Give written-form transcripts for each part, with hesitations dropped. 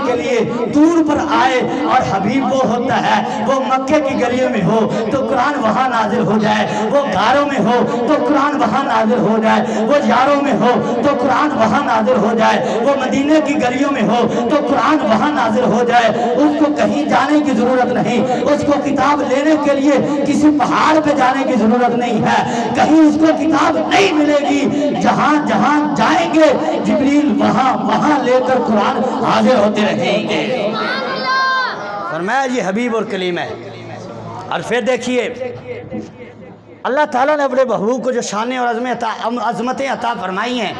کے لیے دور پر آئے اور حبیب وہ ہوتا ہے وہ مکے کی گلیوں میں ہو تو قرآن وہاں نازل ہو جائے، وہ گھروں میں ہو تو قرآن وہاں نازل ہو جائے، وہ یاروں میں ہو تو قرآن وہاں نازل ہو جائے، وہ مدینے کی گلیوں میں ہو تو قرآن وہاں نازل ہو جائے۔ اس کو کہیں جانے کی ضرورت نہیں، اس کو کتاب لینے کے لیے کسی پہاڑ پہ جانے کی ضرورت نہیں ہے، کہیں اس کو کتاب نہیں ملے گی، جہاں جہاں جائیں گے جبریل وہاں لے کر قرآن حاضر ہوتے رہیں گے۔ فرمایا یہ حبیب اور کلیم ہے۔ اور پھر دیکھیے اللہ تعالیٰ نے اپنے محبوب کو جو شان اور عظمتیں عطا فرمائی ہیں،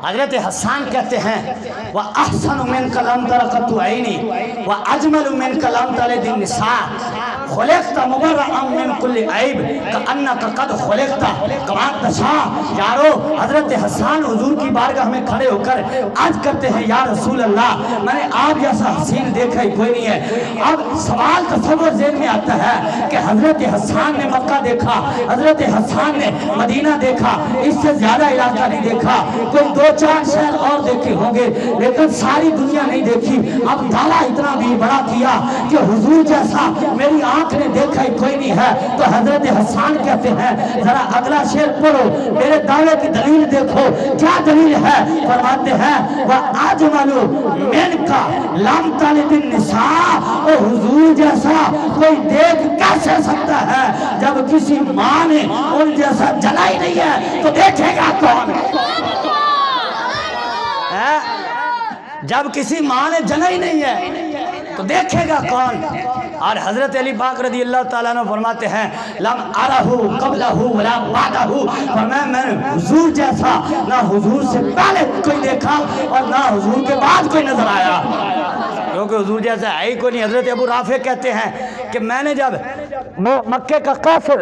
حضرت حسان کہتے ہیں وَأَحْسَنُ مِنْكَ لَمْ تَرَ قَطُّ عَيْنِي وَأَجْمَلُ مِنْكَ لَمْ تَلِدِ النِّسَاءُ خُلِقْتَ مُبَرَّأً مِنْ كُلِّ عَيْبٍ كَأَنَّكَ قَدْ خُلِقْتَ كَمَا تَشَاءُ۔ یارو حضرت حسان حضور کی بارگاہ میں کھڑے ہو کر عرض کرتے ہیں یا رسول اللہ میں نے آپ جیسا حسین دیکھا ہی کوئی نہیں ہے۔ اب سوال تصور ذہن میں آتا ہے کہ حضرت حسان نے مکہ دیکھا، حضرت حسان نے مدینہ دیکھا، اس سے زیادہ علاقہ نہیں دیکھا، کوئی دو چار شہر اور دیکھے ہوں گے لیکن ساری دنیا نہیں دیکھی۔ اب دعویٰ اتنا بھی بڑا کیا کہ حضور جیسا میری آنکھ نے دیکھا ہی کوئی نہیں ہے، تو حضرت حسان کہتے ہیں ذرا اگلا شعر پڑھو، میرے دعوے کی دلیل دیکھو کیا دلیل ہے۔ فرماتے ہیں وَأَجْمَلُ مِنْكَ لَمْ تَلِدِ النِّسَاءُ، او حضور جیسا کوئی دیکھ کیسے سکتا ہے جب کسی ماں نے ان جیسا جنا ہی نہیں ہے تو دیکھے گا کون؟ جب کسی ماں نے جنا ہی نہیں ہے تو دیکھے گا کون؟ اور حضرت علی پاک رضی اللہ تعالیٰ عنہ فرماتے ہیں لم ارہو قبلہو ولا بعدہو، فرمایا میں نے حضور جیسا نہ حضور سے پہلے کوئی دیکھا اور نہ حضور کے بعد کوئی نظر آیا، کیونکہ حضور جیسا ہے ہی کوئی نہیں۔ حضرت ابو رافع کہتے ہیں کہ میں نے جب مکے کا قاصد،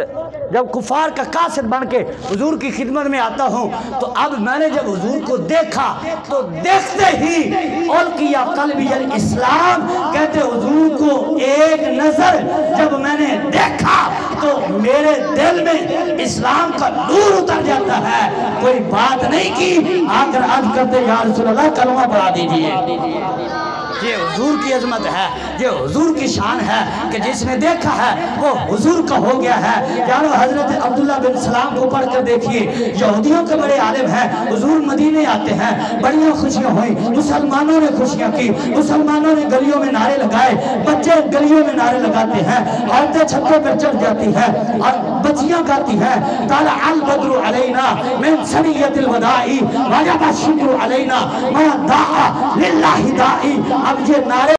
جب کفار کا قاصد بن کے حضور کی خدمت میں آتا ہوں تو اب میں نے جب حضور کو دیکھا تو دیکھتے ہی القیا قلبی الاسلام، کہتے حضور کو ایک نظر جب میں نے دیکھا تو میرے دل میں اسلام کا نور اتر جاتا ہے۔ کوئی بات نہیں کی، آ کر عرض کرتے یا رسول اللہ کلمہ پڑھا دیجئے۔ یہ حضور کی عظمت ہے، یہ حضور کی شان ہے کہ جس نے دیکھا ہے وہ حضور کا ہو گیا ہے۔ یارو حضرت عبداللہ بن سلام کو پڑھ کر دیکھیے، یہودیوں کے بڑے عالم ہیں، حضور مدینے آتے ہیں، بڑیاں خوشیاں ہوئیں، مسلمانوں نے خوشیاں کی، مسلمانوں نے گلیوں میں نعرے لگائے، بچے گلیوں میں نعرے لگاتے ہیں، عورتیں چھتوں پر چڑھ جاتی ہیں اور بچیاں گاتی ہیں طلع البدر علینا من ثنیۃ الوداع وجب الشکر علینا ما دعا للہ داعی۔ اب یہ نعرے